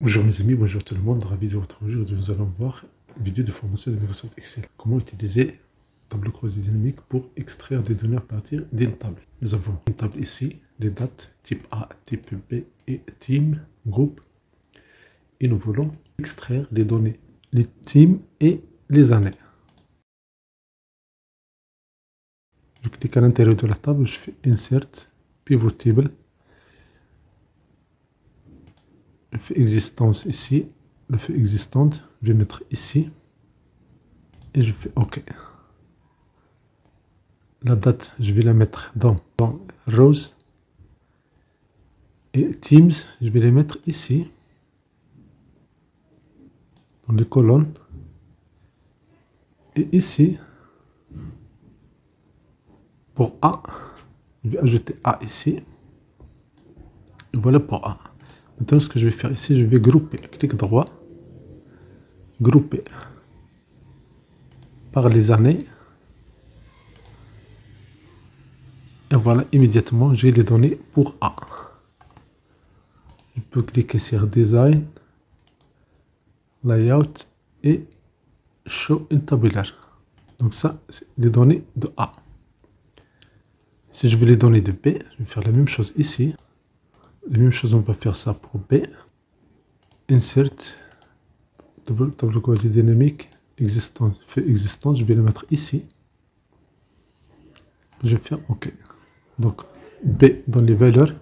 Bonjour mes amis, bonjour tout le monde, ravi de vous retrouver. Aujourd'hui nous allons voir une vidéo de formation de Microsoft Excel. Comment utiliser tableau croisé dynamique pour extraire des données à partir d'une table. Nous avons une table ici, les dates, type A, type B et team, groupe. Et nous voulons extraire les données, les teams et les années. Je clique à l'intérieur de la table, je fais Insert, Pivot Table. Je fais existence ici, le fait existante, je vais mettre ici et je fais OK. La date, je vais la mettre dans Rows et Teams, je vais les mettre ici dans les colonnes et ici pour A, je vais ajouter A ici. Et voilà pour A. Maintenant, ce que je vais faire ici, je vais grouper. Clic droit, grouper par les années. Et voilà, immédiatement, j'ai les données pour A. Je peux cliquer sur Design, Layout et Show in Tabular. Donc ça, c'est les données de A. Si je veux les données de B, je vais faire la même chose ici. La même chose, on va faire ça pour B. Insert, tableau croisé dynamique, existence, fait existence, je vais le mettre ici. Je vais faire OK. Donc B dans les valeurs,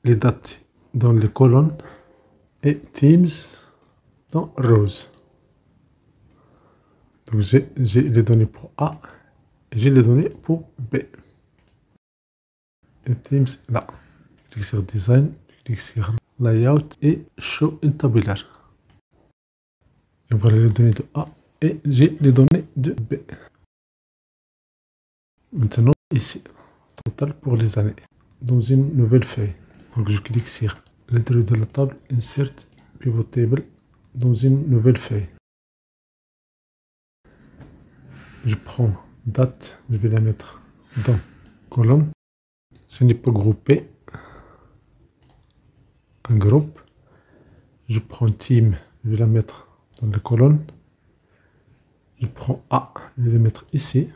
les dates dans les colonnes et Teams dans Rows. Donc j'ai les données pour A et j'ai les données pour B. Et Teams là. Je clique sur Design, je clique sur Layout et Show in Tabular. Et voilà les données de A et j'ai les données de B. Maintenant, ici, total pour les années, dans une nouvelle feuille. Donc je clique sur l'intérieur de la table, Insert, Pivot Table, dans une nouvelle feuille. Je prends date, je vais la mettre dans colonne. Ce n'est pas groupé. Un groupe. Je prends team, je vais la mettre dans la colonne. Je prends A, je vais la mettre ici.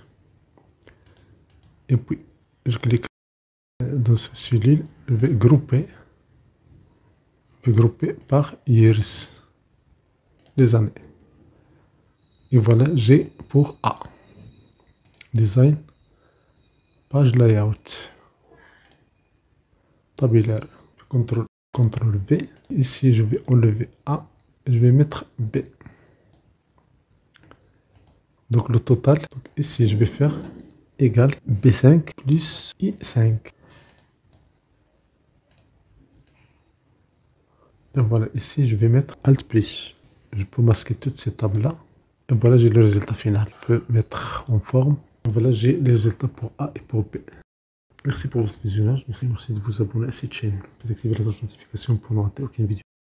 Et puis, je clique dans ce cellule, je vais grouper. Je vais grouper par years, les années. Et voilà, j'ai pour A. Design, page layout, tabulaire, CTRL V. Ici, je vais enlever A, je vais mettre B. Donc le total, donc ici, je vais faire égal B5 plus I5. Et voilà, ici, je vais mettre Alt plus. Je peux masquer toutes ces tables-là. Et voilà, j'ai le résultat final. Je peux mettre en forme. Voilà, j'ai les résultats pour A et pour B. Merci pour votre visionnage. Merci de vous abonner à cette chaîne. D'activer la notification pour ne rater aucune vidéo.